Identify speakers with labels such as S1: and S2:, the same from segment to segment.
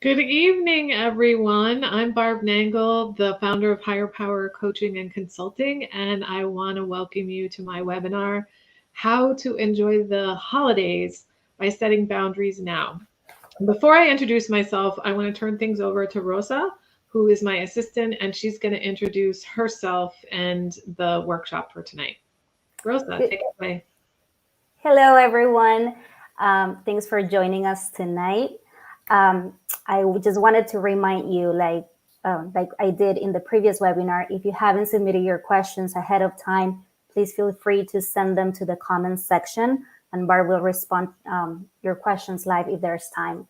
S1: Good evening, everyone. I'm Barb Nangle, the founder of Higher Power Coaching and Consulting, and I want to welcome you to my webinar, How to Enjoy the Holidays by Setting Boundaries Now. Before I introduce myself, I want to turn things over to Rosa, who is my assistant, and she's going to introduce herself and the workshop for tonight. Rosa, take it away.
S2: Hello, everyone. Thanks for joining us tonight. I just wanted to remind you, like I did in the previous webinar, if you haven't submitted your questions ahead of time, please feel free to send them to the comments section, and Barb will respond your questions live if there's time.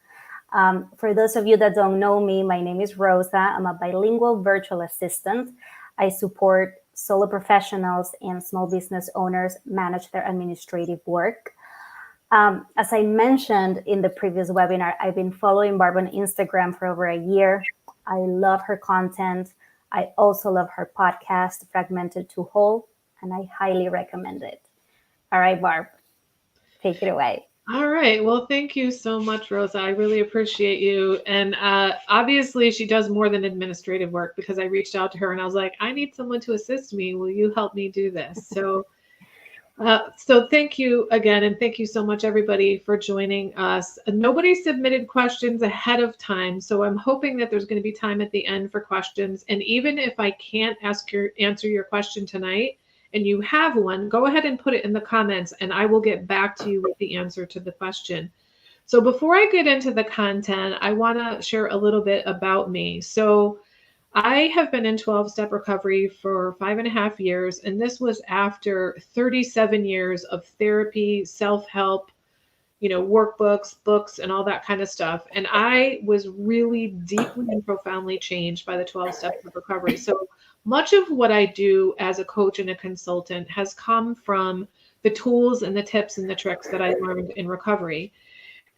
S2: For those of you that don't know me, my name is Rosa. I'm a bilingual virtual assistant. I support solo professionals and small business owners manage their administrative work. As I mentioned in the previous webinar, I've been following Barb on Instagram for over a year. I love her content. I also love her podcast, Fragmented to Whole, and I highly recommend it. All right, Barb, take it away.
S1: All right. Well, thank you so much, Rosa. I really appreciate you. And obviously, she does more than administrative work because I reached out to her and I was like, I need someone to assist me. Will you help me do this? So thank you again. And thank you so much, everybody, for joining us. Nobody submitted questions ahead of time. So I'm hoping that there's going to be time at the end for questions. And even if I can't answer your question tonight, and you have one, go ahead and put it in the comments and I will get back to you with the answer to the question. So before I get into the content, I want to share a little bit about me. So I have been in 12-step recovery for 5.5 years, and this was after 37 years of therapy, self-help, workbooks, books, and all that kind of stuff. And I was really deeply and profoundly changed by the 12 steps of recovery. So much of what I do as a coach and a consultant has come from the tools and the tips and the tricks that I learned in recovery.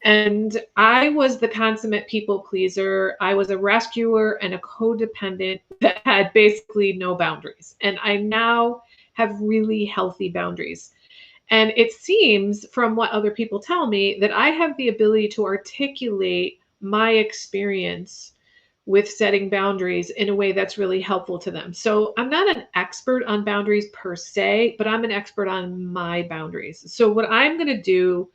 S1: And I was the consummate people pleaser. I was a rescuer and a codependent that had basically no boundaries. And I now have really healthy boundaries. And it seems from what other people tell me that I have the ability to articulate my experience with setting boundaries in a way that's really helpful to them. So I'm not an expert on boundaries per se, but I'm an expert on my boundaries. So what I'm going to do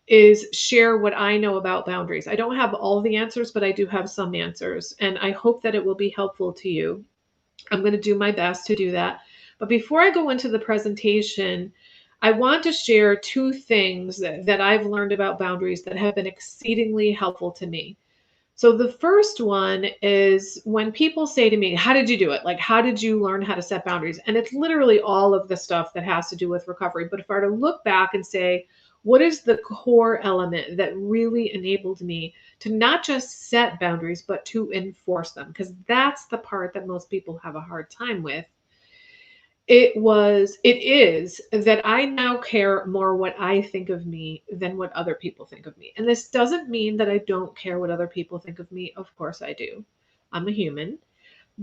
S1: is share what I know about boundaries. I don't have all the answers, but I do have some answers. And I hope that it will be helpful to you. I'm going to do my best to do that. But before I go into the presentation, I want to share two things that I've learned about boundaries that have been exceedingly helpful to me. So the first one is when people say to me, how did you do it? Like, how did you learn how to set boundaries? And it's literally all of the stuff that has to do with recovery. But if I were to look back and say, what is the core element that really enabled me to not just set boundaries, but to enforce them? Because that's the part that most people have a hard time with. It is that I now care more what I think of me than what other people think of me. And this doesn't mean that I don't care what other people think of me. Of course I do. I'm a human.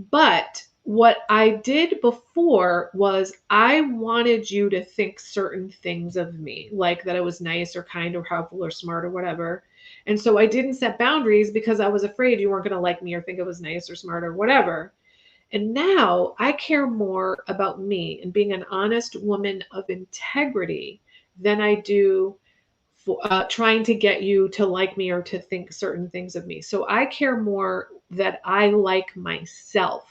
S1: But what I did before was I wanted you to think certain things of me, like that I was nice or kind or helpful or smart or whatever. And so I didn't set boundaries because I was afraid you weren't going to like me or think I was nice or smart or whatever. And now I care more about me and being an honest woman of integrity than I do for, trying to get you to like me or to think certain things of me. So I care more that I like myself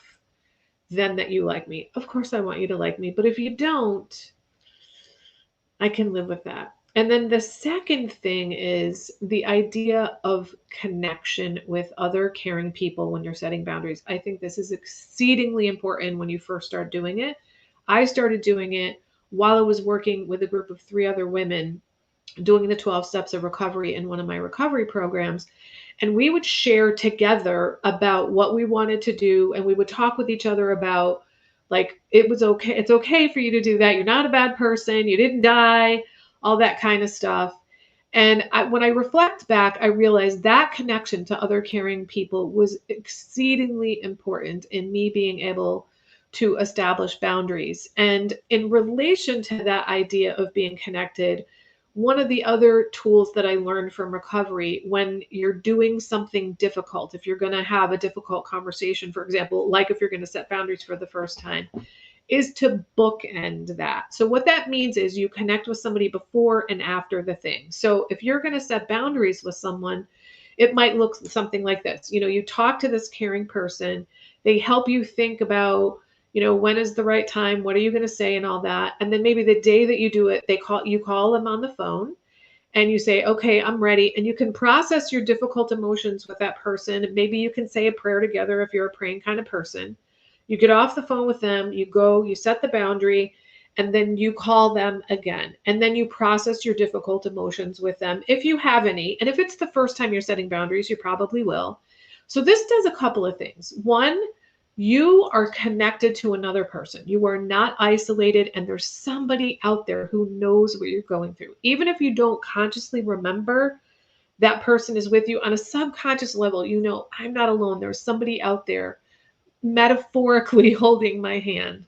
S1: than that you like me. Of course, I want you to like me, but if you don't, I can live with that. And then the second thing is the idea of connection with other caring people when you're setting boundaries. I think this is exceedingly important when you first start doing it. I started doing it while I was working with a group of 3 other women doing the 12 steps of recovery in one of my recovery programs. And we would share together about what we wanted to do. And we would talk with each other about, like, it was okay. It's okay for you to do that. You're not a bad person. You didn't die, all that kind of stuff. And when I reflect back, I realized that connection to other caring people was exceedingly important in me being able to establish boundaries. And in relation to that idea of being connected, one of the other tools that I learned from recovery, when you're doing something difficult, if you're going to have a difficult conversation, for example, like if you're going to set boundaries for the first time, is to bookend that. So what that means is you connect with somebody before and after the thing. So if you're going to set boundaries with someone, it might look something like this. You talk to this caring person, they help you think about, when is the right time, what are you going to say and all that. And then maybe the day that you do it, you call them on the phone and you say, okay, I'm ready. And you can process your difficult emotions with that person. Maybe you can say a prayer together if you're a praying kind of person. You get off the phone with them, you go, you set the boundary, and then you call them again. And then you process your difficult emotions with them if you have any. And if it's the first time you're setting boundaries, you probably will. So this does a couple of things. One, you are connected to another person. You are not isolated, and there's somebody out there who knows what you're going through. Even if you don't consciously remember, that person is with you on a subconscious level. I'm not alone. There's somebody out there metaphorically holding my hand.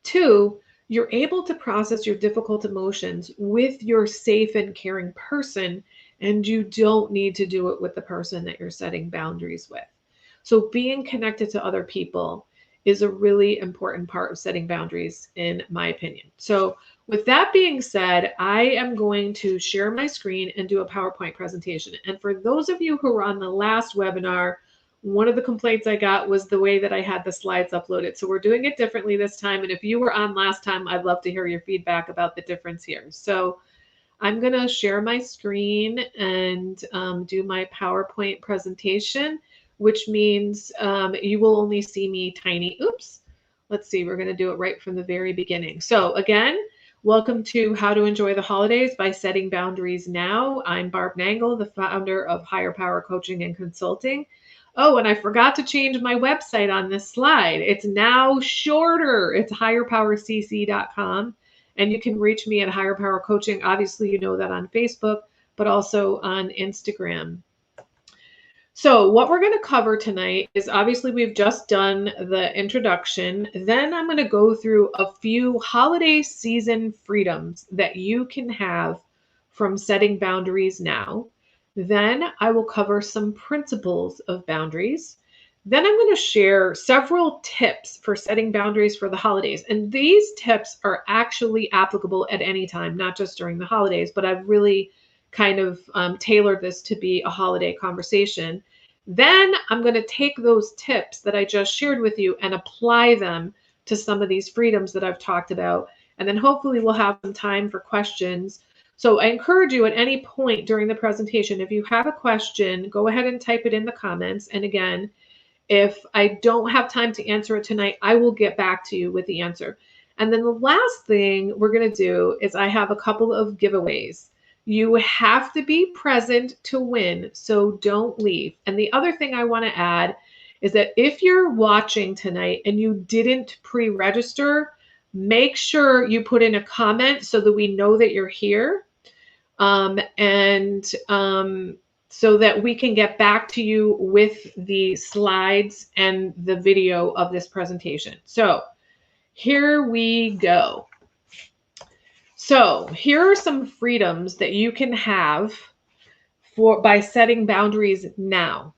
S1: Two, you're able to process your difficult emotions with your safe and caring person, and you don't need to do it with the person that you're setting boundaries with. So being connected to other people is a really important part of setting boundaries, in my opinion. So with that being said, I am going to share my screen and do a PowerPoint presentation. And for those of you who were on the last webinar, one of the complaints I got was the way that I had the slides uploaded. So we're doing it differently this time. And if you were on last time, I'd love to hear your feedback about the difference here. So I'm going to share my screen and do my PowerPoint presentation, which means you will only see me tiny. Oops. Let's see. We're going to do it right from the very beginning. So again, welcome to How to Enjoy the Holidays by Setting Boundaries Now. I'm Barb Nangle, the founder of Higher Power Coaching and Consulting. Oh, and I forgot to change my website on this slide. It's now shorter. It's higherpowercc.com. And you can reach me at Higher Power Coaching. Obviously, you know that on Facebook, but also on Instagram. So what we're going to cover tonight is, obviously we've just done the introduction. Then I'm going to go through a few holiday season freedoms that you can have from setting boundaries now. Then I will cover some principles of boundaries. Then I'm going to share several tips for setting boundaries for the holidays. And these tips are actually applicable at any time, not just during the holidays, but I've really kind of tailored this to be a holiday conversation. Then I'm going to take those tips that I just shared with you and apply them to some of these freedoms that I've talked about. And then hopefully we'll have some time for questions. So I encourage you at any point during the presentation, if you have a question, go ahead and type it in the comments. And again, if I don't have time to answer it tonight, I will get back to you with the answer. And then the last thing we're going to do is I have a couple of giveaways. You have to be present to win, so don't leave. And the other thing I want to add is that if you're watching tonight and you didn't pre-register, make sure you put in a comment so that we know that you're here. So that we can get back to you with the slides and the video of this presentation. So here we go. So here are some freedoms that you can have by setting boundaries now.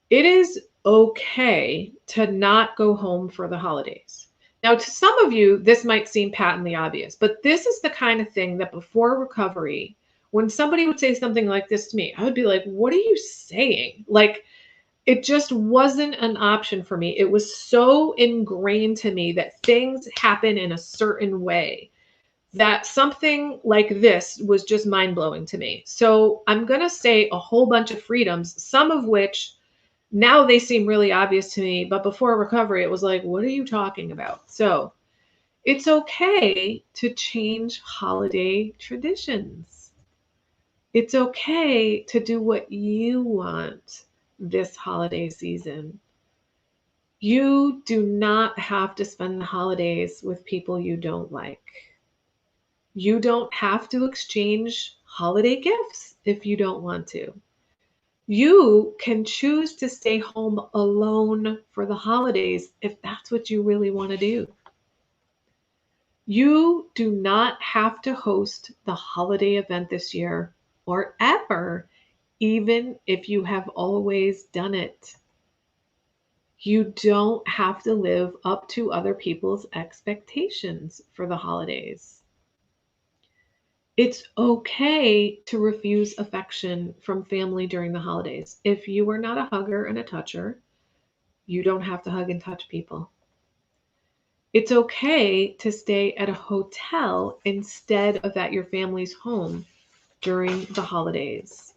S1: It is okay to not go home for the holidays. Now, to some of you, this might seem patently obvious, but this is the kind of thing that before recovery, when somebody would say something like this to me, I would be like, what are you saying? Like, it just wasn't an option for me. It was so ingrained to me that things happen in a certain way that something like this was just mind-blowing to me. So I'm going to say a whole bunch of freedoms, some of which now they seem really obvious to me, but before recovery, it was like, what are you talking about? So it's okay to change holiday traditions. It's okay to do what you want this holiday season. You do not have to spend the holidays with people you don't like. You don't have to exchange holiday gifts if you don't want to. You can choose to stay home alone for the holidays if that's what you really want to do. You do not have to host the holiday event this year or ever, even if you have always done it. You don't have to live up to other people's expectations for the holidays. It's okay to refuse affection from family during the holidays. If you are not a hugger and a toucher, you don't have to hug and touch people. It's okay to stay at a hotel instead of at your family's home during the holidays.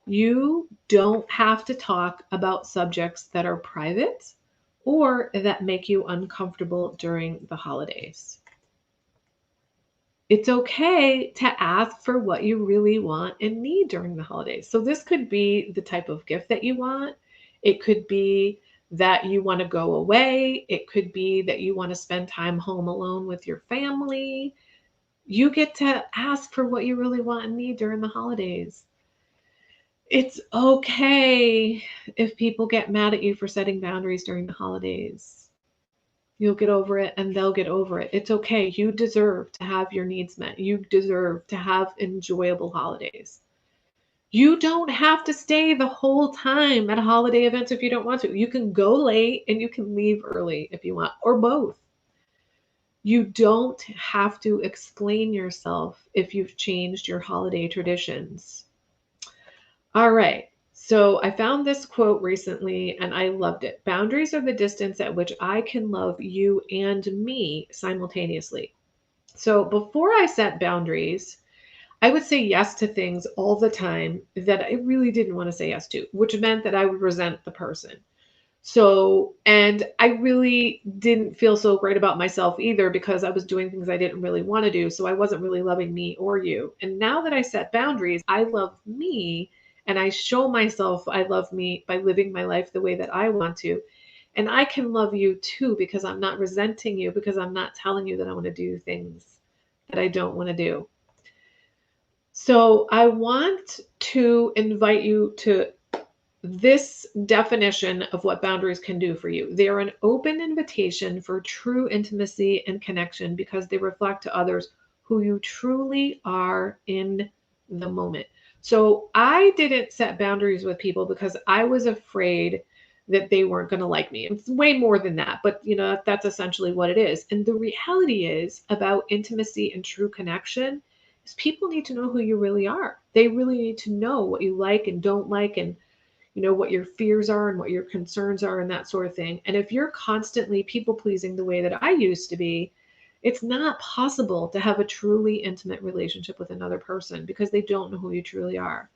S1: You don't have to talk about subjects that are private or that make you uncomfortable during the holidays. It's okay to ask for what you really want and need during the holidays. So, this could be the type of gift that you want. It could be that you want to go away. It could be that you want to spend time home alone with your family. You get to ask for what you really want and need during the holidays. It's okay if people get mad at you for setting boundaries during the holidays. You'll get over it and they'll get over it. It's okay. You deserve to have your needs met. You deserve to have enjoyable holidays. You don't have to stay the whole time at holiday events if you don't want to. You can go late and you can leave early if you want, or both. You don't have to explain yourself if you've changed your holiday traditions. All right. So I found this quote recently and I loved it. Boundaries are the distance at which I can love you and me simultaneously. So before I set boundaries, I would say yes to things all the time that I really didn't want to say yes to, which meant that I would resent the person. So, and I really didn't feel so great about myself either because I was doing things I didn't really want to do. So I wasn't really loving me or you. And now that I set boundaries, I love me and I show myself I love me by living my life the way that I want to. And I can love you too because I'm not resenting you, because I'm not telling you that I want to do things that I don't want to do. So I want to invite you to this definition of what boundaries can do for you. They are an open invitation for true intimacy and connection because they reflect to others who you truly are in the moment. So I didn't set boundaries with people because I was afraid that they weren't going to like me. It's way more than that, but that's essentially what it is. And the reality is about intimacy and true connection is people need to know who you really are. They really need to know what you like and don't like, and what your fears are and what your concerns are and that sort of thing. And if you're constantly people pleasing the way that I used to be, it's not possible to have a truly intimate relationship with another person because they don't know who you truly are.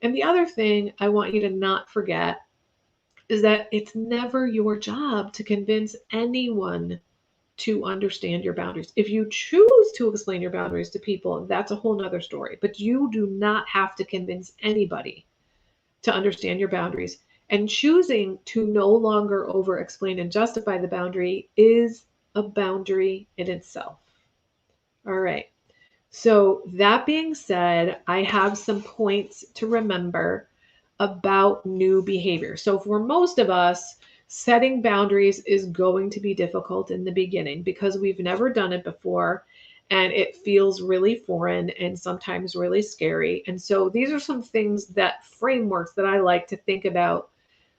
S1: And the other thing I want you to not forget is that it's never your job to convince anyone to understand your boundaries. If you choose to explain your boundaries to people, that's a whole nother story. But you do not have to convince anybody to understand your boundaries. And choosing to no longer over explain and justify the boundary is a boundary in itself. All right. So, that being said, I have some points to remember about new behavior. So, for most of us, setting boundaries is going to be difficult in the beginning because we've never done it before and it feels really foreign and sometimes really scary. And so, these are some things, that frameworks that I like to think about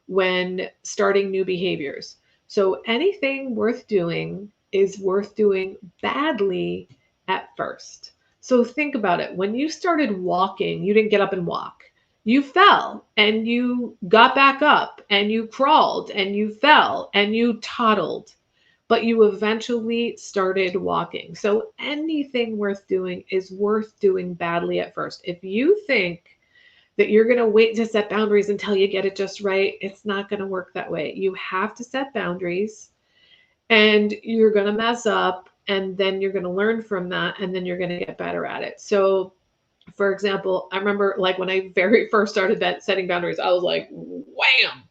S1: when starting new behaviors. So, anything worth doing is worth doing badly at first. So think about it. When you started walking, you didn't get up and walk. You fell and you got back up and you crawled and you fell and you toddled, but you eventually started walking. So anything worth doing is worth doing badly at first. If you think that you're going to wait to set boundaries until you get it just right, it's not going to work that way. You have to set boundaries and you're going to mess up and then you're going to learn from that and then you're going to get better at it. So, for example, I remember like when I very first started setting boundaries, I was like, wham,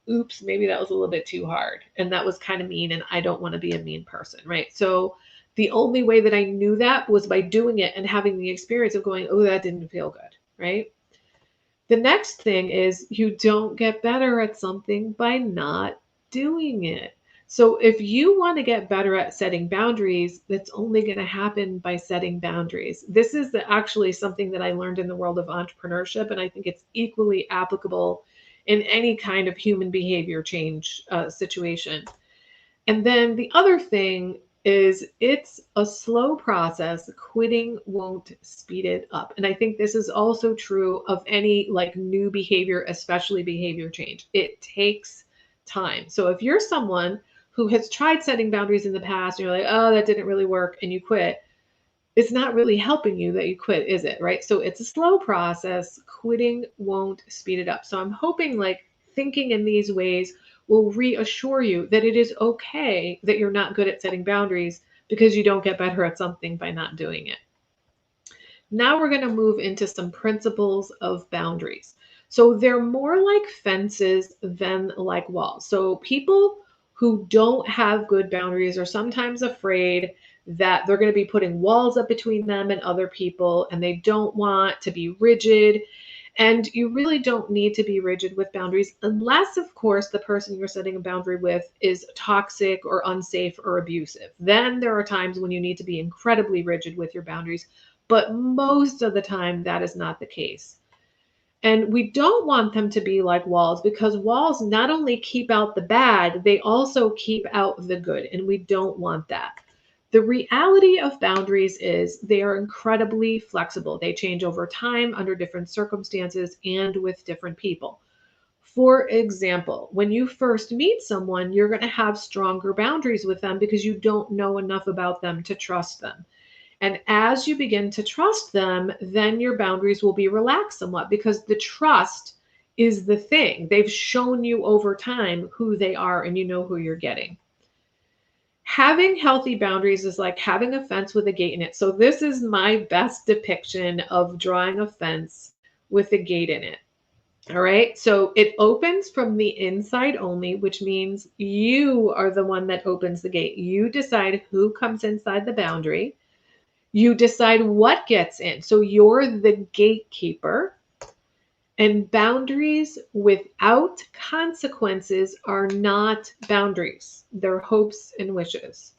S1: oops, maybe that was a little bit too hard. And that was kind of mean. And I don't want to be a mean person, right? So, the only way that I knew that was by doing it and having the experience of going, oh, that didn't feel good, right? The next thing is you don't get better at something by not doing it. So if you want to get better at setting boundaries, that's only going to happen by setting boundaries. This is actually something that I learned in the world of entrepreneurship, and I think it's equally applicable in any kind of human behavior change situation. And then the other thing is it's a slow process. Quitting won't speed it up. And I think this is also true of any like new behavior, especially behavior change. It takes time. So if you're someone who has tried setting boundaries in the past and you're like, oh, that didn't really work, and you quit, it's not really helping you that you quit, is it? Right. So it's a slow process. Quitting won't speed it up. So I'm hoping like thinking in these ways will reassure you that it is okay that you're not good at setting boundaries because you don't get better at something by not doing it. Now we're going to move into some principles of boundaries. So they're more like fences than like walls. So people who don't have good boundaries are sometimes afraid that they're going to be putting walls up between them and other people, and they don't want to be rigid. And you really don't need to be rigid with boundaries unless, of course, the person you're setting a boundary with is toxic or unsafe or abusive. Then there are times when you need to be incredibly rigid with your boundaries, but most of the time that is not the case. And we don't want them to be like walls because walls not only keep out the bad, they also keep out the good. And we don't want that. The reality of boundaries is they are incredibly flexible. They change over time under different circumstances and with different people. For example, when you first meet someone, you're going to have stronger boundaries with them because you don't know enough about them to trust them. And as you begin to trust them, then your boundaries will be relaxed somewhat because the trust is the thing. They've shown you over time who they are and you know who you're getting. Having healthy boundaries is like having a fence with a gate in it. So this is my best depiction of drawing a fence with a gate in it. All right. So it opens from the inside only, which means you are the one that opens the gate. You decide who comes inside the boundary. You decide what gets in. So you're the gatekeeper. And boundaries without consequences are not boundaries. They're hopes and wishes.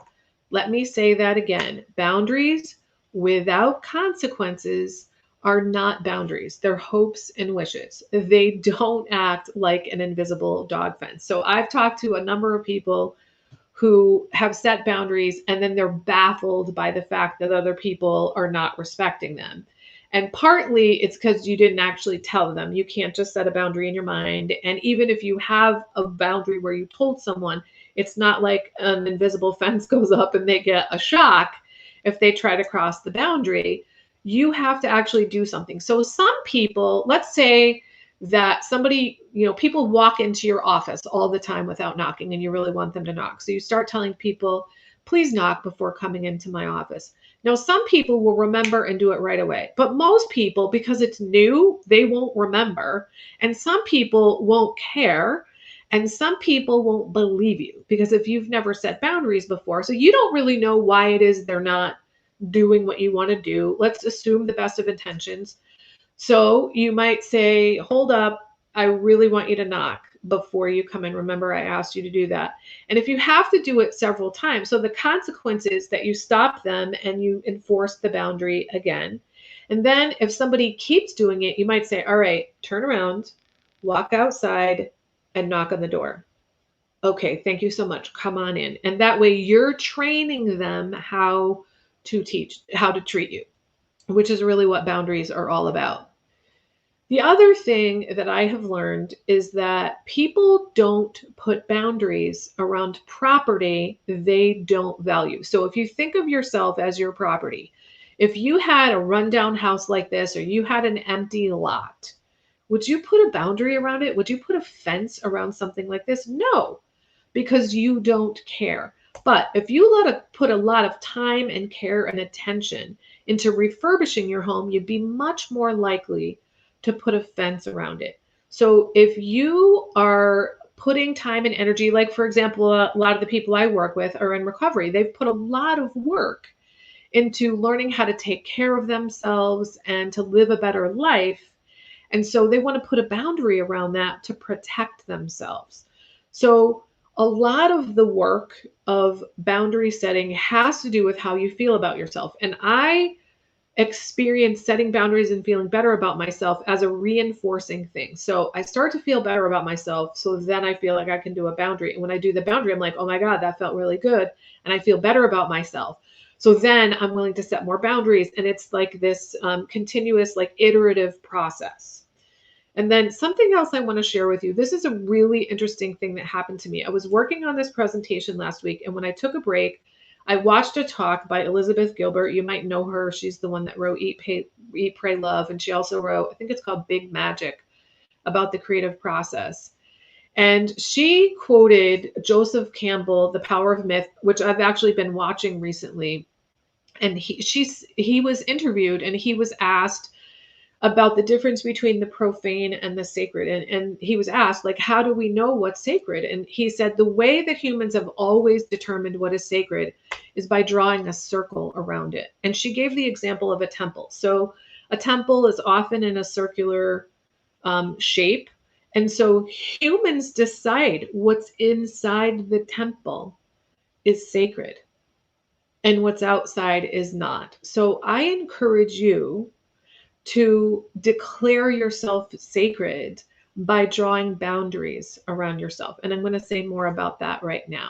S1: Let me say that again. Boundaries without consequences are not boundaries. They're hopes and wishes. They don't act like an invisible dog fence. So I've talked to a number of people who have set boundaries and then they're baffled by the fact that other people are not respecting them. And partly it's because you didn't actually tell them. You can't just set a boundary in your mind. And even if you have a boundary where you told someone, it's not like an invisible fence goes up and they get a shock if they try to cross the boundary. You have to actually do something. So some people, let's say that somebody, people walk into your office all the time without knocking and you really want them to knock. So you start telling people, please knock before coming into my office. Now, some people will remember and do it right away, but most people, because it's new, they won't remember. And some people won't care. And some people won't believe you because if you've never set boundaries before, so you don't really know why it is they're not doing what you want to do. Let's assume the best of intentions. So you might say, hold up, I really want you to knock before you come in. Remember, I asked you to do that. And if you have to do it several times, so the consequence is that you stop them and you enforce the boundary again. And then if somebody keeps doing it, you might say, all right, turn around, walk outside, and knock on the door. Okay, thank you so much. Come on in. And that way you're training them how to treat you, which is really what boundaries are all about. The other thing that I have learned is that people don't put boundaries around property they don't value. So if you think of yourself as your property, if you had a rundown house like this or you had an empty lot, would you put a boundary around it? Would you put a fence around something like this? No, because you don't care. But if you put a lot of time and care and attention into refurbishing your home, you'd be much more likely to put a fence around it. So if you are putting time and energy, like for example, a lot of the people I work with are in recovery. They've put a lot of work into learning how to take care of themselves and to live a better life. And so they want to put a boundary around that to protect themselves. So A lot of the work of boundary setting has to do with how you feel about yourself. And I experience setting boundaries and feeling better about myself as a reinforcing thing. So I start to feel better about myself. So then I feel like I can do a boundary. And when I do the boundary, I'm like, oh my God, that felt really good. And I feel better about myself. So then I'm willing to set more boundaries. And it's like this continuous, like iterative process. And then something else I want to share with you. This is a really interesting thing that happened to me. I was working on this presentation last week, and when I took a break, I watched a talk by Elizabeth Gilbert. You might know her. She's the one that wrote Eat, Pray, Love. And she also wrote, I think it's called Big Magic, about the creative process. And she quoted Joseph Campbell, The Power of Myth, which I've actually been watching recently. And he was interviewed and he was asked about the difference between the profane and the sacred. And he was asked, like, how do we know what's sacred? And he said, the way that humans have always determined what is sacred is by drawing a circle around it. And she gave the example of a temple. So a temple is often in a circular shape. And so humans decide what's inside the temple is sacred and what's outside is not. So I encourage you to declare yourself sacred by drawing boundaries around yourself. And I'm going to say more about that right now.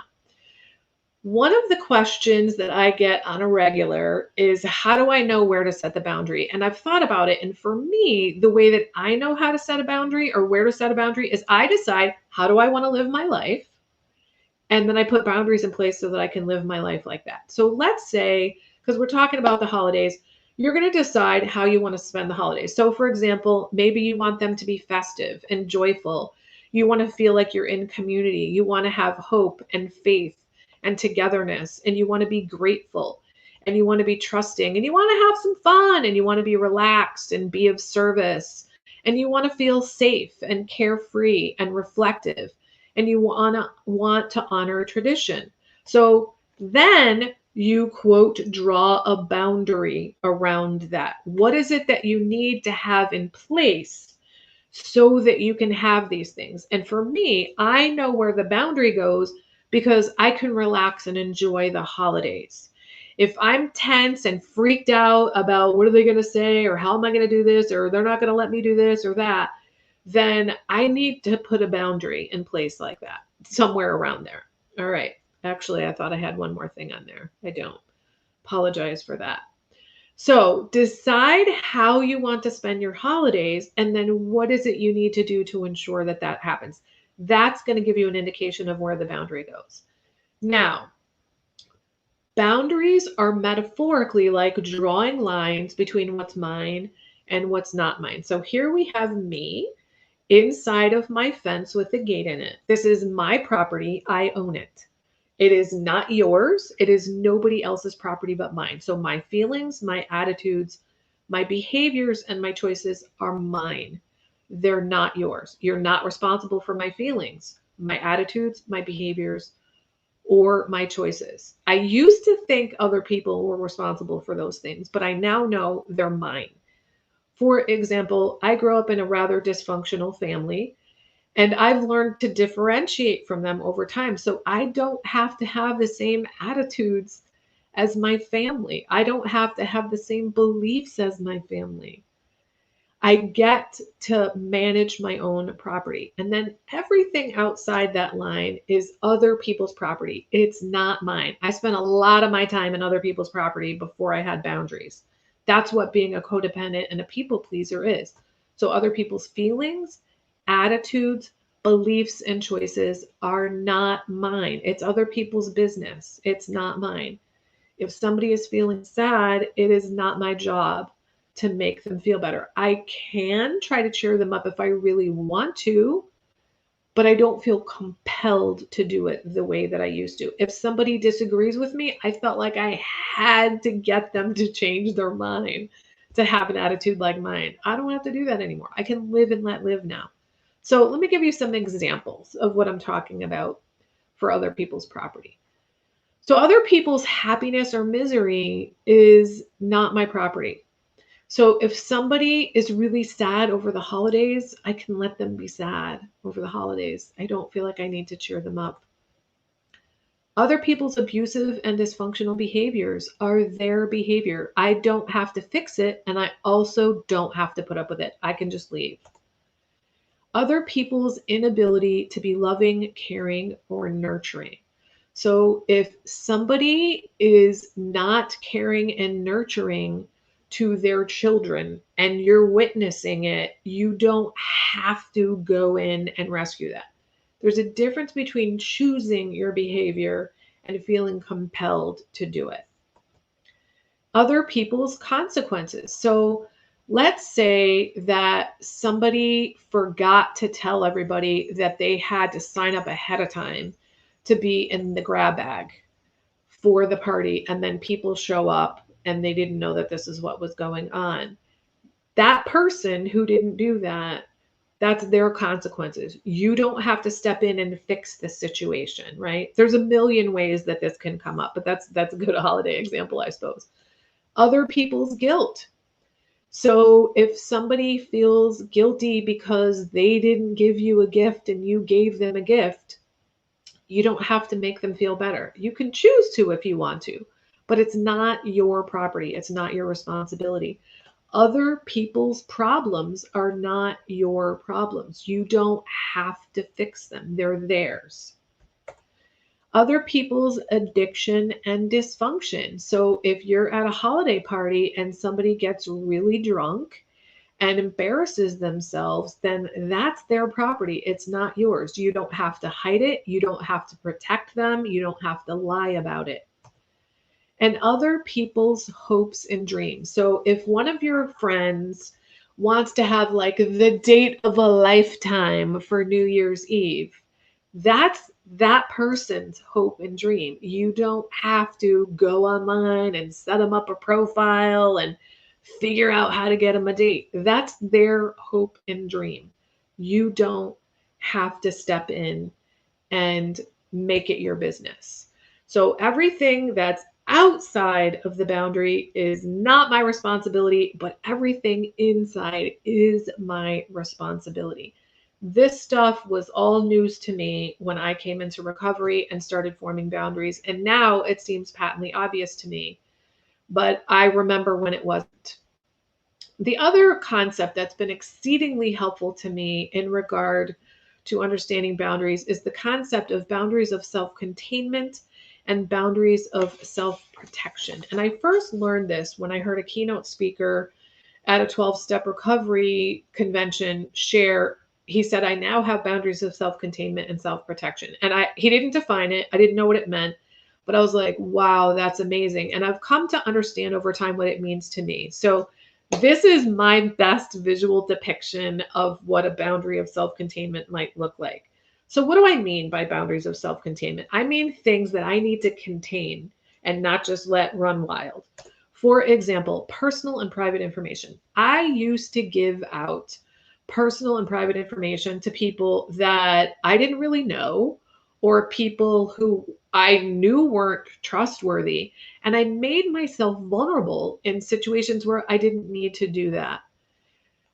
S1: One of the questions that I get on a regular is, how do I know where to set the boundary? And I've thought about it. And for me, the way that I know how to set a boundary or where to set a boundary is I decide, how do I want to live my life? And then I put boundaries in place so that I can live my life like that. So let's say, because we're talking about the holidays, you're going to decide how you want to spend the holidays. So, for example, maybe you want them to be festive and joyful. You want to feel like you're in community. You want to have hope and faith and togetherness, and you want to be grateful, and you want to be trusting, and you want to have some fun, and you want to be relaxed and be of service, and you want to feel safe and carefree and reflective, and you want to honor a tradition. So then you quote, draw a boundary around that. What is it that you need to have in place so that you can have these things? And for me, I know where the boundary goes because I can relax and enjoy the holidays. If I'm tense and freaked out about what are they going to say, or how am I going to do this, or they're not going to let me do this or that, then I need to put a boundary in place like that, somewhere around there. All right. Actually, I thought I had one more thing on there. I don't. Apologize for that. So decide how you want to spend your holidays, and then what is it you need to do to ensure that that happens. That's going to give you an indication of where the boundary goes. Now, boundaries are metaphorically like drawing lines between what's mine and what's not mine. So here we have me inside of my fence with a gate in it. This is my property. I own it. It is not yours. It is nobody else's property but mine. So my feelings, my attitudes, my behaviors, and my choices are mine. They're not yours. You're not responsible for my feelings, my attitudes, my behaviors, or my choices. I used to think other people were responsible for those things, but I now know they're mine. For example, I grew up in a rather dysfunctional family, and I've learned to differentiate from them over time. So I don't have to have the same attitudes as my family. I don't have to have the same beliefs as my family. I get to manage my own property. And then everything outside that line is other people's property. It's not mine. I spent a lot of my time in other people's property before I had boundaries. That's what being a codependent and a people pleaser is. So other people's feelings, attitudes, beliefs, and choices are not mine. It's other people's business. It's not mine. If somebody is feeling sad, it is not my job to make them feel better. I can try to cheer them up if I really want to, but I don't feel compelled to do it the way that I used to. If somebody disagrees with me, I felt like I had to get them to change their mind to have an attitude like mine. I don't have to do that anymore. I can live and let live now. So let me give you some examples of what I'm talking about for other people's property. So other people's happiness or misery is not my property. So if somebody is really sad over the holidays, I can let them be sad over the holidays. I don't feel like I need to cheer them up. Other people's abusive and dysfunctional behaviors are their behavior. I don't have to fix it, and I also don't have to put up with it. I can just leave. Other people's inability to be loving, caring, or nurturing. So if somebody is not caring and nurturing to their children and you're witnessing it, you don't have to go in and rescue that. There's a difference between choosing your behavior and feeling compelled to do it. Other people's consequences. So let's say that somebody forgot to tell everybody that they had to sign up ahead of time to be in the grab bag for the party, and then people show up and they didn't know that this is what was going on. That person who didn't do that, that's their consequences. You don't have to step in and fix the situation, right? There's a million ways that this can come up, but that's a good holiday example, I suppose. Other people's guilt. So if somebody feels guilty because they didn't give you a gift and you gave them a gift, you don't have to make them feel better. You can choose to if you want to, but it's not your property. It's not your responsibility. Other people's problems are not your problems. You don't have to fix them, they're theirs. Other people's addiction and dysfunction. So if you're at a holiday party and somebody gets really drunk and embarrasses themselves, then that's their property. It's not yours. You don't have to hide it. You don't have to protect them. You don't have to lie about it. And other people's hopes and dreams. So if one of your friends wants to have like the date of a lifetime for New Year's Eve, that's that person's hope and dream. You don't have to go online and set them up a profile and figure out how to get them a date. That's their hope and dream. You don't have to step in and make it your business. So everything that's outside of the boundary is not my responsibility, but everything inside is my responsibility. This stuff was all news to me when I came into recovery and started forming boundaries. And now it seems patently obvious to me, but I remember when it wasn't. The other concept that's been exceedingly helpful to me in regard to understanding boundaries is the concept of boundaries of self containment and boundaries of self protection. And I first learned this when I heard a keynote speaker at a 12-step recovery convention share. He said, I now have boundaries of self containment and self protection. And he didn't define it, I didn't know what it meant. But I was like, wow, that's amazing. And I've come to understand over time what it means to me. So this is my best visual depiction of what a boundary of self-containment might look like. So what do I mean by boundaries of self-containment? I mean things that I need to contain and not just let run wild. For example, personal and private information. I used to give out personal and private information to people that I didn't really know, or people who I knew weren't trustworthy. And I made myself vulnerable in situations where I didn't need to do that.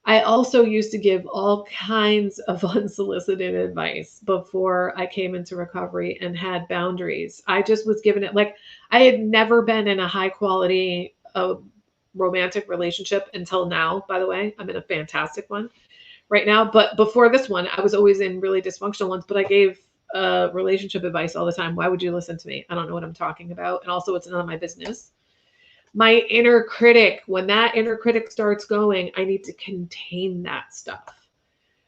S1: I also used to give all kinds of unsolicited advice before I came into recovery and had boundaries. I just was given it like I had never been in a high quality romantic relationship until now, by the way. I'm in a fantastic one right now. But before this one, I was always in really dysfunctional ones, but I gave relationship advice all the time. Why would you listen to me? I don't know what I'm talking about. And also, it's none of my business. My inner critic, when that inner critic starts going, I need to contain that stuff.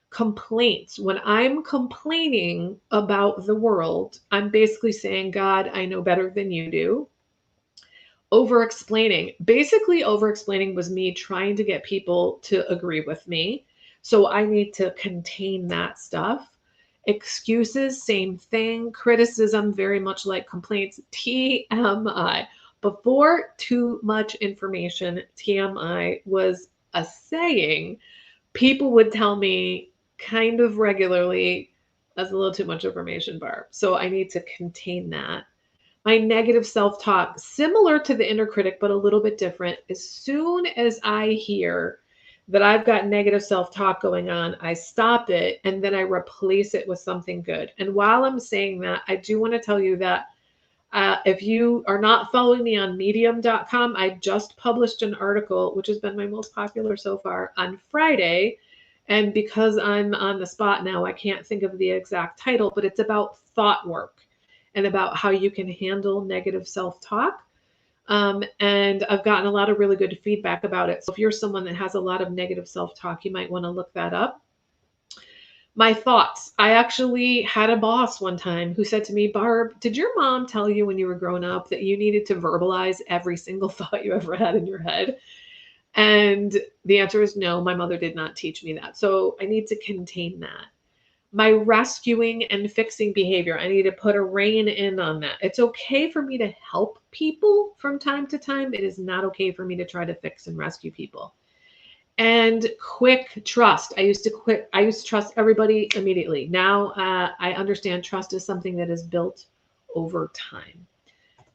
S1: Complaints. When I'm complaining about the world, I'm basically saying, God, I know better than you do. Over explaining. Basically, over explaining was me trying to get people to agree with me. So I need to contain that stuff. Excuses, same thing. Criticism, very much like complaints. TMI. Before too much information, TMI was a saying. People would tell me kind of regularly, that's a little too much information, Barb. So I need to contain that. My negative self-talk, similar to the inner critic, but a little bit different. As soon as I hear that I've got negative self-talk going on, I stop it and then I replace it with something good. And while I'm saying that, I do want to tell you that If you are not following me on medium.com, I just published an article, which has been my most popular so far, on Friday. And because I'm on the spot now, I can't think of the exact title, but it's about thought work and about how you can handle negative self talk. And I've gotten a lot of really good feedback about it. So if you're someone that has a lot of negative self talk, you might want to look that up. My thoughts. I actually had a boss one time who said to me, Barb, did your mom tell you when you were growing up that you needed to verbalize every single thought you ever had in your head? And the answer is no, my mother did not teach me that. So I need to contain that. My rescuing and fixing behavior, I need to put a rein in on that. It's okay for me to help people from time to time. It is not okay for me to try to fix and rescue people. And quick trust. I used to trust everybody immediately. Now I understand trust is something that is built over time.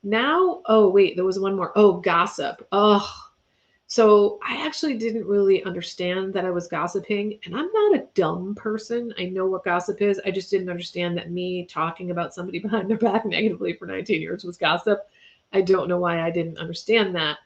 S1: Now, oh wait, there was one more. Oh, gossip. Oh, so I actually didn't really understand that I was gossiping, and I'm not a dumb person. I know what gossip is. I just didn't understand that me talking about somebody behind their back negatively for 19 years was gossip. I don't know why I didn't understand that,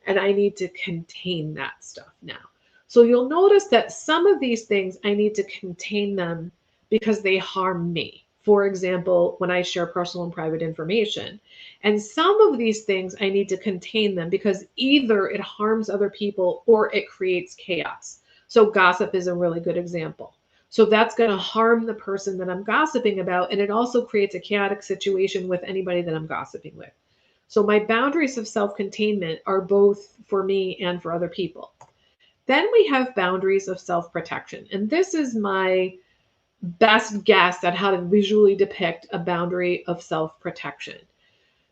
S1: and I need to contain that stuff now. So you'll notice that some of these things I need to contain them because they harm me. For example, when I share personal and private information. And some of these things I need to contain them because either it harms other people or it creates chaos. So gossip is a really good example. So that's going to harm the person that I'm gossiping about. And it also creates a chaotic situation with anybody that I'm gossiping with. So my boundaries of self-containment are both for me and for other people. Then we have boundaries of self-protection. And this is my best guess at how to visually depict a boundary of self-protection.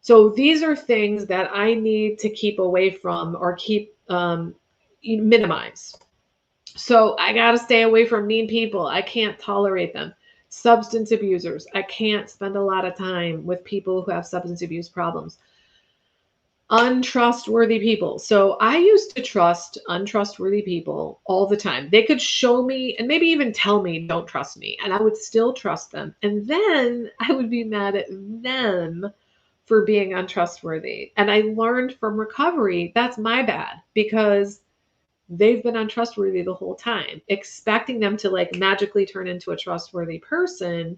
S1: So these are things that I need to keep away from or keep minimize. So I got to stay away from mean people. I can't tolerate them. Substance abusers. I can't spend a lot of time with people who have substance abuse problems. Untrustworthy people. So I used to trust untrustworthy people all the time. They could show me and maybe even tell me, don't trust me. And I would still trust them. And then I would be mad at them for being untrustworthy. And I learned from recovery that's my bad because they've been untrustworthy the whole time. Expecting them to like magically turn into a trustworthy person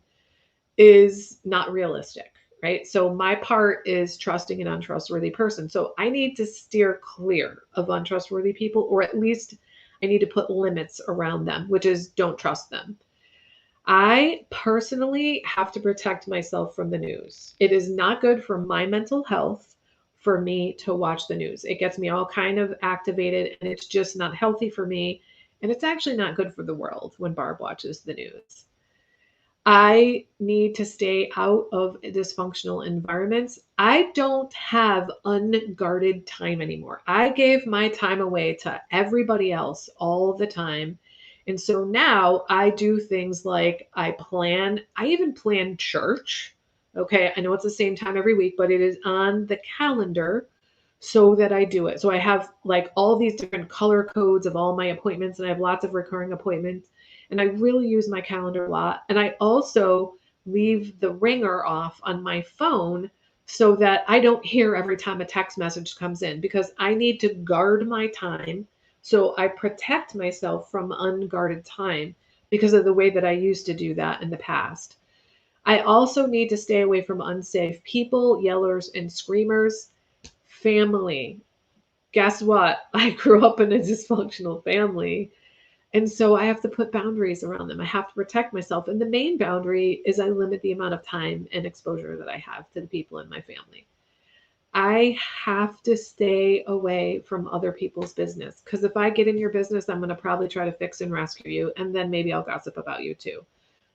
S1: is not realistic, right? So my part is trusting an untrustworthy person. So I need to steer clear of untrustworthy people, or at least I need to put limits around them, which is don't trust them. I personally have to protect myself from the news. It is not good for my mental health for me to watch the news. It gets me all kind of activated and it's just not healthy for me. And it's actually not good for the world when Barb watches the news. I need to stay out of dysfunctional environments. I don't have unguarded time anymore. I gave my time away to everybody else all the time. And so now I do things like I even plan church. Okay, I know it's the same time every week, but it is on the calendar so that I do it. So I have like all these different color codes of all my appointments, and I have lots of recurring appointments. And I really use my calendar a lot. And I also leave the ringer off on my phone so that I don't hear every time a text message comes in because I need to guard my time. So I protect myself from unguarded time because of the way that I used to do that in the past. I also need to stay away from unsafe people, yellers, and screamers. Family. Guess what? I grew up in a dysfunctional family. And so I have to put boundaries around them. I have to protect myself. And the main boundary is I limit the amount of time and exposure that I have to the people in my family. I have to stay away from other people's business because if I get in your business, I'm going to probably try to fix and rescue you. And then maybe I'll gossip about you too.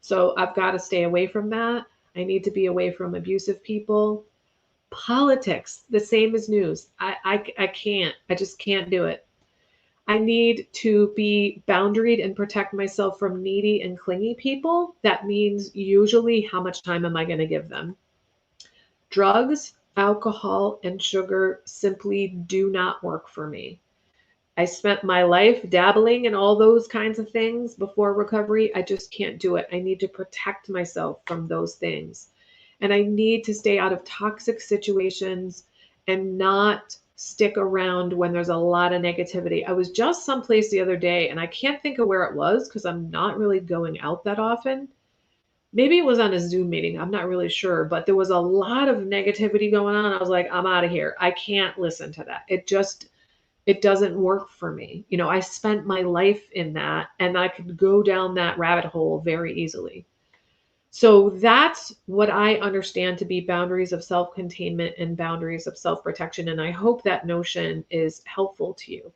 S1: So I've got to stay away from that. I need to be away from abusive people. Politics, the same as news. I can't. I just can't do it. I need to be boundaried and protect myself from needy and clingy people. That means usually how much time am I going to give them? Drugs, alcohol, and sugar simply do not work for me. I spent my life dabbling in all those kinds of things before recovery. I just can't do it. I need to protect myself from those things. and I need to stay out of toxic situations and not stick around when there's a lot of negativity. I was just someplace the other day and I can't think of where it was because I'm not really going out that often. Maybe it was on a Zoom meeting. I'm not really sure, but there was a lot of negativity going on. I was like, I'm out of here. I can't listen to that. It doesn't work for me. I spent my life in that and I could go down that rabbit hole very easily. So that's what I understand to be boundaries of self containment and boundaries of self protection. And I hope that notion is helpful to you.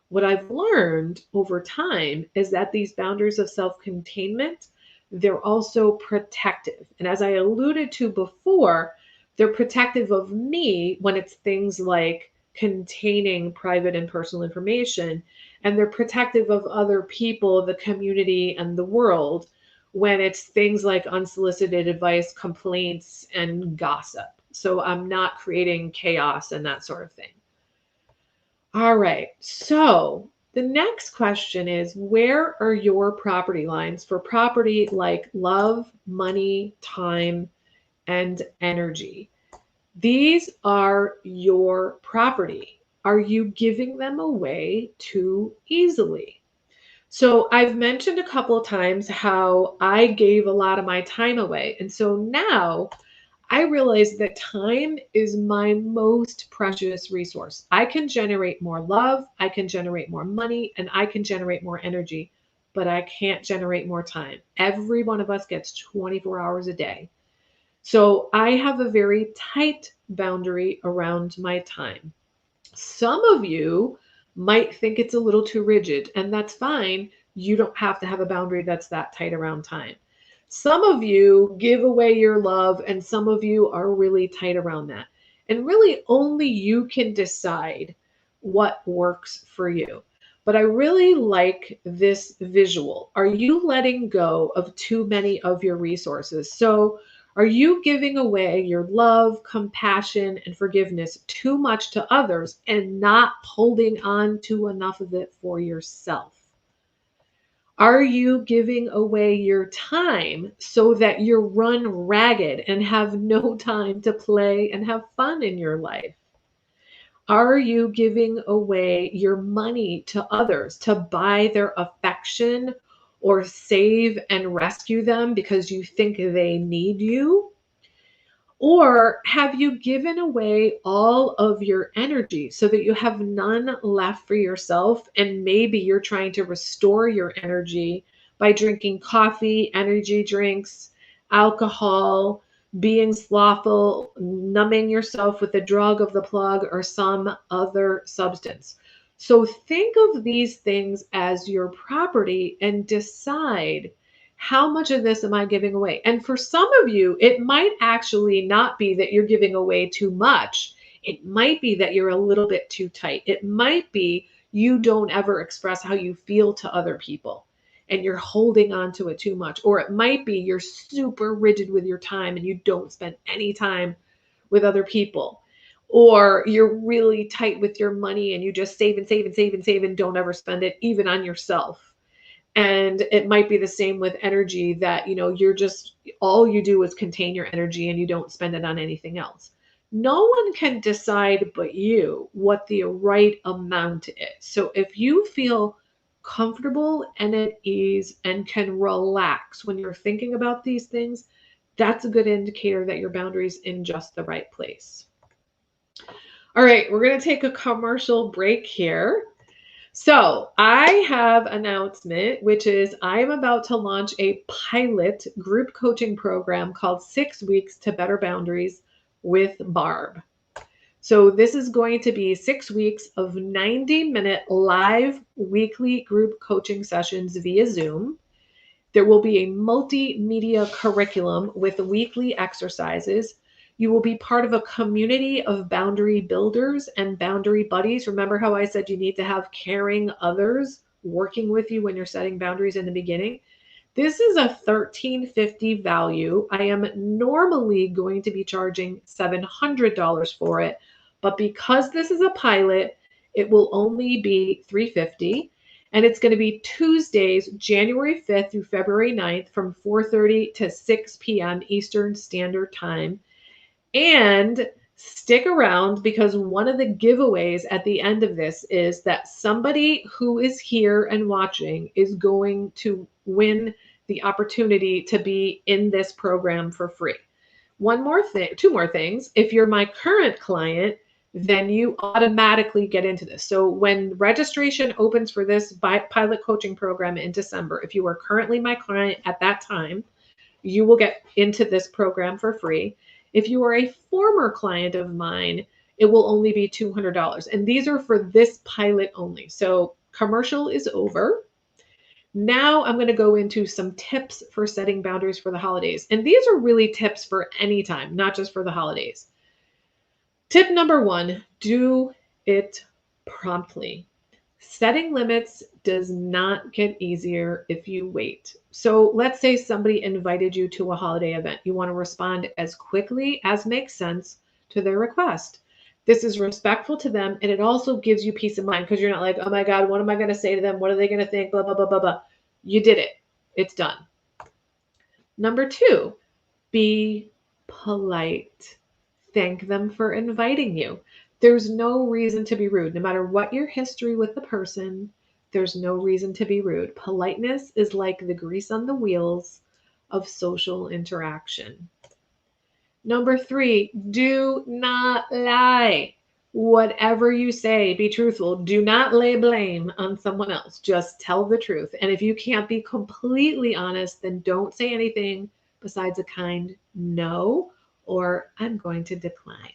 S1: What I've learned over time is that these boundaries of self containment, they're also protective. And as I alluded to before, they're protective of me when it's things like containing private and personal information, and they're protective of other people, the community, and the world when it's things like unsolicited advice, complaints, and gossip. So I'm not creating chaos and that sort of thing. All right. So the next question is, where are your property lines for property like love, money, time, and energy? These are your property. Are you giving them away too easily? So I've mentioned a couple of times how I gave a lot of my time away. And so now I realize that time is my most precious resource. I can generate more love, I can generate more money, and I can generate more energy, but I can't generate more time. Every one of us gets 24 hours a day. So I have a very tight boundary around my time. Some of you might think it's a little too rigid, and that's fine. You don't have to have a boundary that's that tight around time. Some of you give away your love, and some of you are really tight around that. And really, only you can decide what works for you. But I really like this visual. Are you letting go of too many of your resources? So, are you giving away your love, compassion, and forgiveness too much to others and not holding on to enough of it for yourself? Are you giving away your time so that you run ragged and have no time to play and have fun in your life? Are you giving away your money to others to buy their affection or save and rescue them because you think they need you? Or have you given away all of your energy so that you have none left for yourself? And maybe you're trying to restore your energy by drinking coffee, energy drinks, alcohol, being slothful, numbing yourself with the drug of the plug or some other substance. So think of these things as your property and decide, how much of this am I giving away? And for some of you, it might actually not be that you're giving away too much. It might be that you're a little bit too tight. It might be you don't ever express how you feel to other people and you're holding on to it too much. Or it might be you're super rigid with your time and you don't spend any time with other people. Or you're really tight with your money and you just save and save and save and save and don't ever spend it even on yourself. And it might be the same with energy, that you're just, all you do is contain your energy and you don't spend it on anything else. No one can decide but you what the right amount is. So if you feel comfortable and at ease and can relax when you're thinking about these things, that's a good indicator that your boundaries in just the right place. All right, we're going to take a commercial break here. So I have an announcement, which is I am about to launch a pilot group coaching program called 6 Weeks to Better Boundaries with Barb. So this is going to be 6 weeks of 90-minute live weekly group coaching sessions via Zoom. There will be a multimedia curriculum with weekly exercises. You will be part of a community of boundary builders and boundary buddies. Remember how I said you need to have caring others working with you when you're setting boundaries in the beginning? This is a $13.50 value. I am normally going to be charging $700 for it, but because this is a pilot, it will only be $350. And it's going to be Tuesdays, January 5th through February 9th from 4:30 to 6 p.m. Eastern Standard Time. And stick around because one of the giveaways at the end of this is that somebody who is here and watching is going to win the opportunity to be in this program for free. One more thing, two more things. If you're my current client, then you automatically get into this. So when registration opens for this pilot coaching program in December, if you are currently my client at that time, you will get into this program for free. If you are a former client of mine, it will only be $200. And these are for this pilot only. So commercial is over. Now I'm going to go into some tips for setting boundaries for the holidays. And these are really tips for any time, not just for the holidays. Tip number one, do it promptly. Setting limits does not get easier if you wait. So let's say somebody invited you to a holiday event. You want to respond as quickly as makes sense to their request. This is respectful to them, and it also gives you peace of mind because you're not like, oh my God, what am I going to say to them? What are they going to think? Blah, blah, blah, blah, blah. You did it. It's done. Number two, be polite. Thank them for inviting you. There's no reason to be rude. No matter what your history with the person, there's no reason to be rude. Politeness is like the grease on the wheels of social interaction. Number three, do not lie. Whatever you say, be truthful. Do not lay blame on someone else. Just tell the truth. And if you can't be completely honest, then don't say anything besides a kind no or I'm going to decline.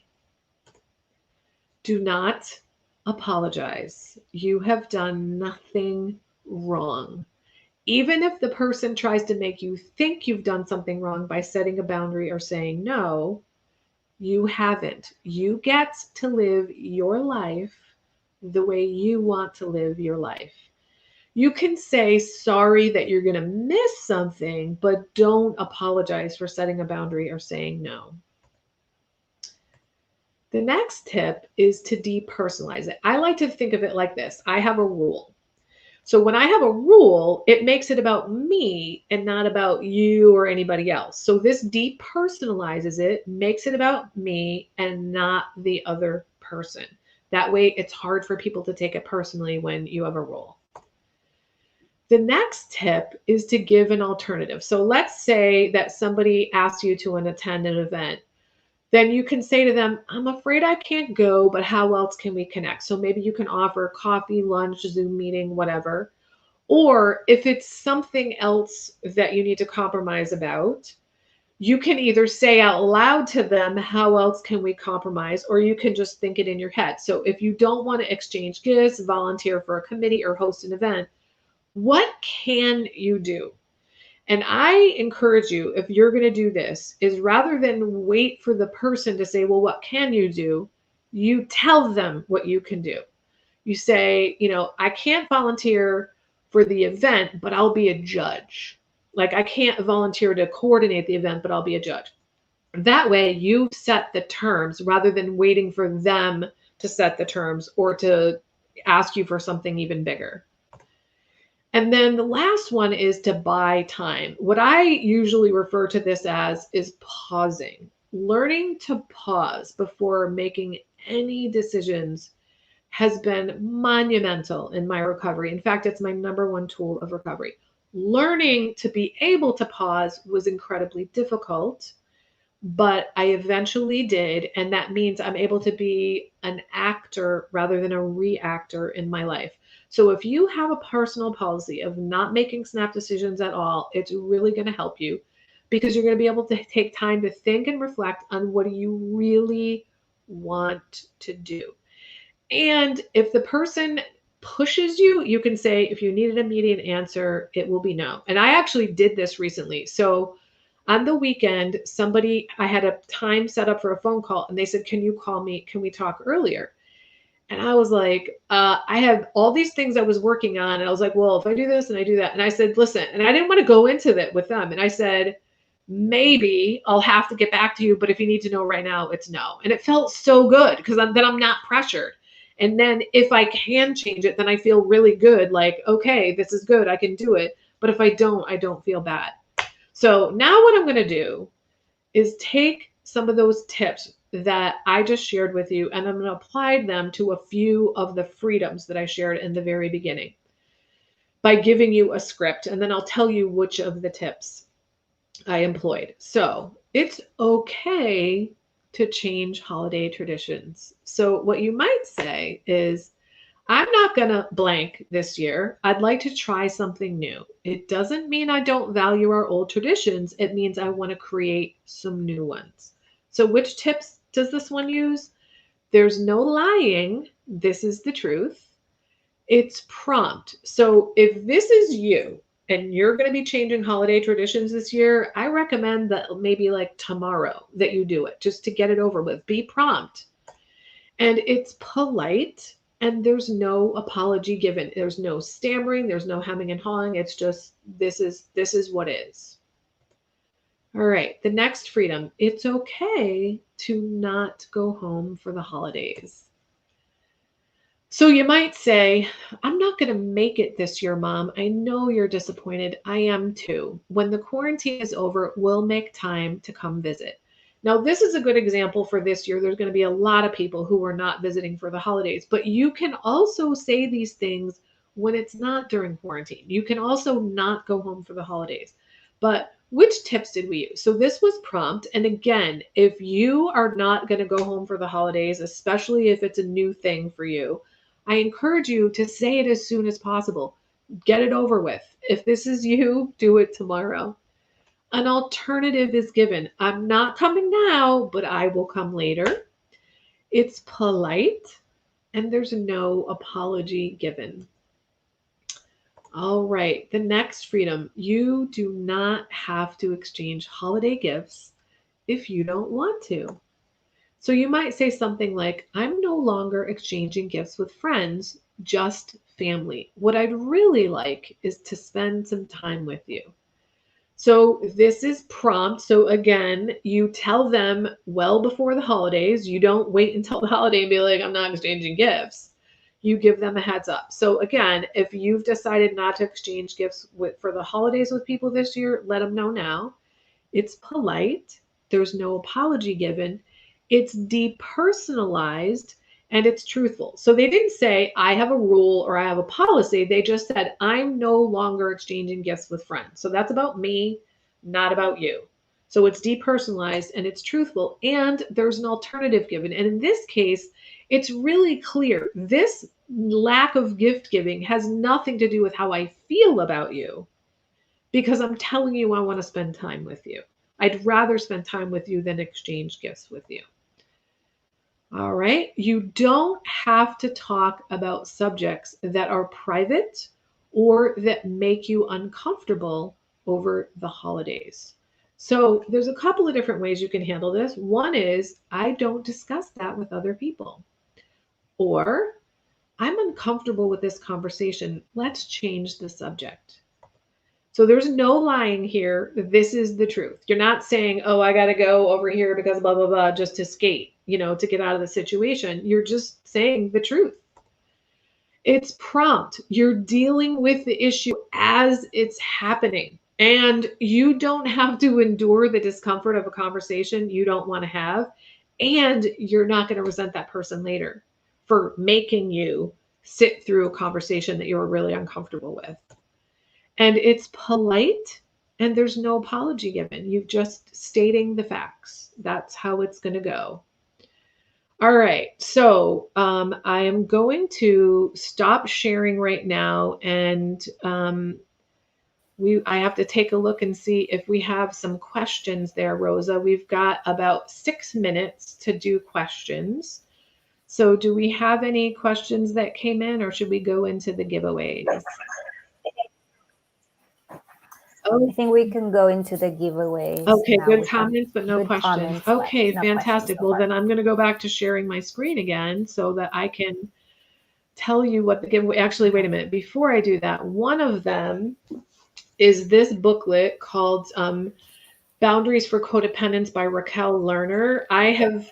S1: Do not apologize. You have done nothing wrong. Even if the person tries to make you think you've done something wrong by setting a boundary or saying no, you haven't. You get to live your life the way you want to live your life. You can say sorry that you're going to miss something, but don't apologize for setting a boundary or saying no. The next tip is to depersonalize it. I like to think of it like this. I have a rule. So when I have a rule, it makes it about me and not about you or anybody else. So this depersonalizes it, makes it about me and not the other person. That way it's hard for people to take it personally when you have a rule. The next tip is to give an alternative. So let's say that somebody asks you to attend an event. Then you can say to them, I'm afraid I can't go, but how else can we connect? So maybe you can offer coffee, lunch, Zoom meeting, whatever. Or if it's something else that you need to compromise about, you can either say out loud to them, how else can we compromise? Or you can just think it in your head. So if you don't want to exchange gifts, volunteer for a committee, or host an event, what can you do? And I encourage you, if you're going to do this, is rather than wait for the person to say, well, what can you do? You tell them what you can do. You say, I can't volunteer for the event, but I'll be a judge. Like I can't volunteer to coordinate the event, but I'll be a judge. That way you set the terms rather than waiting for them to set the terms or to ask you for something even bigger. And then the last one is to buy time. What I usually refer to this as is pausing. Learning to pause before making any decisions has been monumental in my recovery. In fact, it's my number one tool of recovery. Learning to be able to pause was incredibly difficult, but I eventually did. And that means I'm able to be an actor rather than a reactor in my life. So if you have a personal policy of not making snap decisions at all, it's really going to help you because you're going to be able to take time to think and reflect on what do you really want to do. And if the person pushes you, you can say, if you need an immediate answer, it will be no. And I actually did this recently. So on the weekend, I had a time set up for a phone call and they said, can you call me? Can we talk earlier? And I was like, I have all these things I was working on. And I was like, well, if I do this and I do that. And I said, listen, and I didn't want to go into that with them. And I said, maybe I'll have to get back to you. But if you need to know right now, it's no. And it felt so good because then I'm not pressured. And then if I can change it, then I feel really good. Like, okay, this is good. I can do it. But if I don't feel bad. So now what I'm going to do is take some of those tips that I just shared with you, and I'm going to apply them to a few of the freedoms that I shared in the very beginning by giving you a script. And then I'll tell you which of the tips I employed. So it's okay to change holiday traditions. So what you might say is, I'm not going to blank this year. I'd like to try something new. It doesn't mean I don't value our old traditions. It means I want to create some new ones. So which tips does this one use? There's no lying. This is the truth. It's prompt. So if this is you and you're going to be changing holiday traditions this year, I recommend that maybe like tomorrow that you do it just to get it over with. Be prompt. And it's polite and there's no apology given. There's no stammering, there's no hemming and hawing. It's just this is what is. All right, the next freedom. It's okay to not go home for the holidays. So you might say, I'm not going to make it this year, Mom. I know you're disappointed. I am too. When the quarantine is over, we'll make time to come visit. Now, this is a good example for this year. There's going to be a lot of people who are not visiting for the holidays, but you can also say these things when it's not during quarantine. You can also not go home for the holidays. But which tips did we use? So this was prompt. And again, if you are not going to go home for the holidays, especially if it's a new thing for you, I encourage you to say it as soon as possible. Get it over with. If this is you, do it tomorrow. An alternative is given. I'm not coming now, but I will come later. It's polite, and there's no apology given. All right, the next freedom. You do not have to exchange holiday gifts if you don't want to. So you might say something like, I'm no longer exchanging gifts with friends, just family. What I'd really like is to spend some time with you. So this is prompt. So again, you tell them well before the holidays. You don't wait until the holiday and be like, I'm not exchanging gifts. You give them a heads up. So again, if you've decided not to exchange gifts for the holidays with people this year, let them know now. It's polite. There's no apology given. It's depersonalized and it's truthful. So they didn't say, I have a rule or I have a policy. They just said, I'm no longer exchanging gifts with friends. So that's about me, not about you. So it's depersonalized and it's truthful and there's an alternative given. And in this case, it's really clear. This lack of gift giving has nothing to do with how I feel about you because I'm telling you I want to spend time with you. I'd rather spend time with you than exchange gifts with you. All right. You don't have to talk about subjects that are private or that make you uncomfortable over the holidays. So there's a couple of different ways you can handle this. One is, I don't discuss that with other people. Or, I'm uncomfortable with this conversation. Let's change the subject. So there's no lying here. This is the truth. You're not saying, oh, I got to go over here because blah, blah, blah, just to skate, to get out of the situation. You're just saying the truth. It's prompt. You're dealing with the issue as it's happening. And you don't have to endure the discomfort of a conversation you don't want to have. And you're not going to resent that person later for making you sit through a conversation that you're really uncomfortable with. And it's polite and there's no apology given. You're just stating the facts. That's how it's going to go. All right. So I am going to stop sharing right now. And I have to take a look and see if we have some questions there, Rosa. We've got about 6 minutes to do questions. So do we have any questions that came in or should we go into the giveaways?
S2: I think we can go into the giveaways.
S1: Okay,
S2: now.
S1: good comments, but no questions.
S2: Comments,
S1: Okay,
S2: no
S1: fantastic.
S2: so
S1: well, then I'm going to go back to sharing my screen again so that I can tell you what the giveaway. Actually, wait a minute. Before I do that, one of them is this booklet called Boundaries for Codependence by Raquel Lerner. I have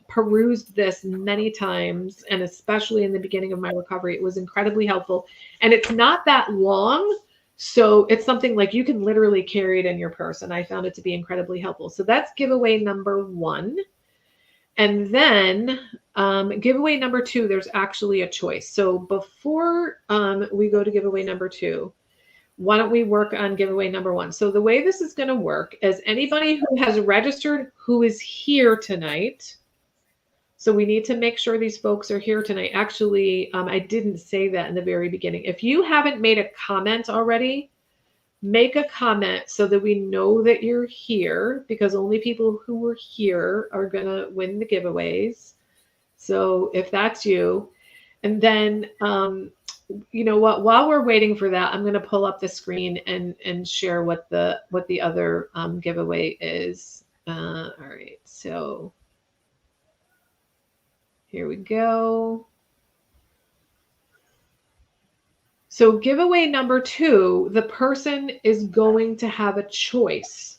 S1: perused this many times, and especially in the beginning of my recovery, it was incredibly helpful. And it's not that long, so it's something like you can literally carry it in your purse, and I found it to be incredibly helpful. So that's giveaway number 1. And then giveaway number 2, there's actually a choice. So before we go to giveaway number 2, why don't we work on giveaway number 1? So the way this is going to work is anybody who has registered who is here tonight. So we need to make sure these folks are here tonight. Actually, I didn't say that in the very beginning. If you haven't made a comment already, make a comment so that we know that you're here, because only people who were here are going to win the giveaways. So if that's you, and then, you know what, while we're waiting for that, I'm going to pull up the screen and share what the other giveaway is. All right. So here we go. So giveaway number 2, the person is going to have a choice.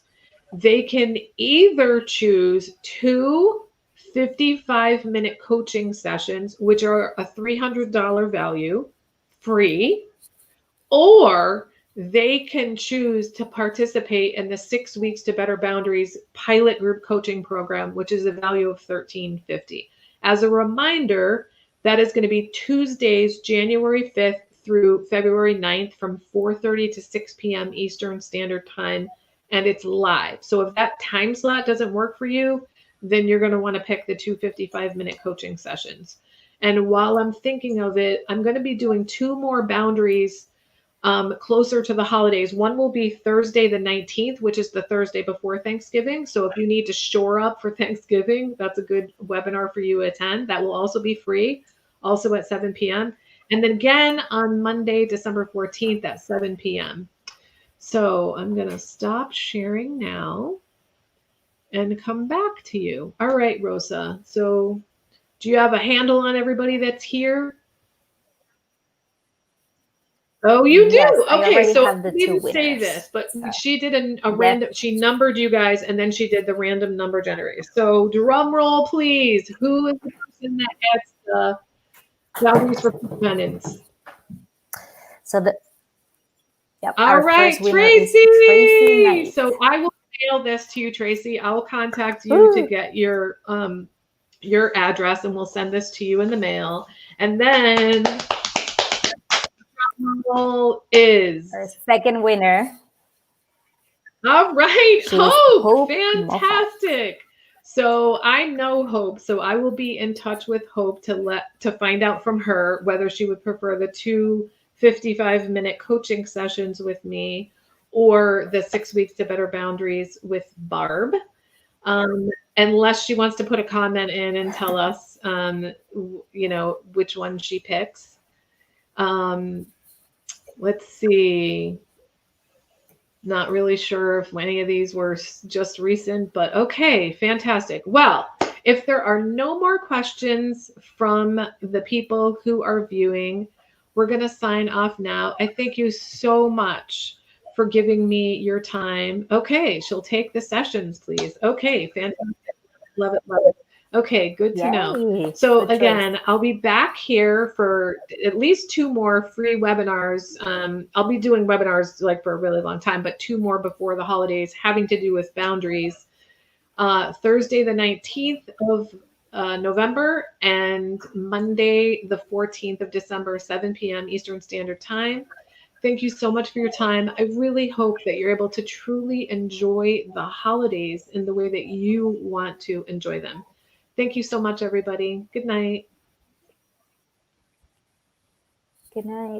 S1: They can either choose 2 55-minute coaching sessions, which are a $300 value, free, or they can choose to participate in the 6 weeks to Better Boundaries pilot group coaching program, which is a value of $1,350. As a reminder, that is going to be Tuesdays, January 5th through February 9th from 4:30 to 6 p.m. Eastern Standard Time, and it's live. So if that time slot doesn't work for you, then you're going to want to pick the 2 55-minute coaching sessions. And while I'm thinking of it, I'm going to be doing 2 more boundaries closer to the holidays. One will be Thursday the 19th, which is the Thursday before Thanksgiving. So if you need to shore up for Thanksgiving, that's a good webinar for you to attend. That will also be free, also at 7 p.m. And then again on Monday, December 14th at 7 p.m. So I'm going to stop sharing now and come back to you. All right, Rosa. So do you have a handle on everybody that's here? Oh, you do?
S2: Yes, I
S1: Okay,
S2: already
S1: so
S2: have the
S1: I didn't
S2: 2
S1: say
S2: winners.
S1: this, but
S2: So,
S1: she did a random, she numbered you guys, and then she did the random number generator. So drum roll, please. Who is the person that gets the boundaries for independence?
S2: so
S1: All
S2: our
S1: right,
S2: first winner is Tracy Knight.
S1: So I will mail this to you, Tracy. I will contact you to get your address, and we'll send this to you in the mail. And then is
S2: our second winner.
S1: All right, Hope.
S2: Moffat.
S1: Fantastic. So I know Hope, so I will be in touch with Hope to find out from her whether she would prefer the 2 55-minute coaching sessions with me or the 6 weeks to Better Boundaries with Barb. Unless she wants to put a comment in and tell us, you know, which one she picks. Let's see. Not really sure if any of these were just recent, but okay, fantastic. Well, if there are no more questions from the people who are viewing, we're going to sign off now. I thank you so much for giving me your time. Okay, she'll take the sessions, please. Okay, fantastic. Love it, love it. Okay, good to know. So again, I'll be back here for at least 2 more free webinars. I'll be doing webinars like for a really long time, but 2 more before the holidays having to do with boundaries. Thursday, the 19th of November and Monday, the 14th of December, 7 p.m. Eastern Standard Time. Thank you so much for your time. I really hope that you're able to truly enjoy the holidays in the way that you want to enjoy them. Thank you so much, everybody. Good night.
S2: Good night.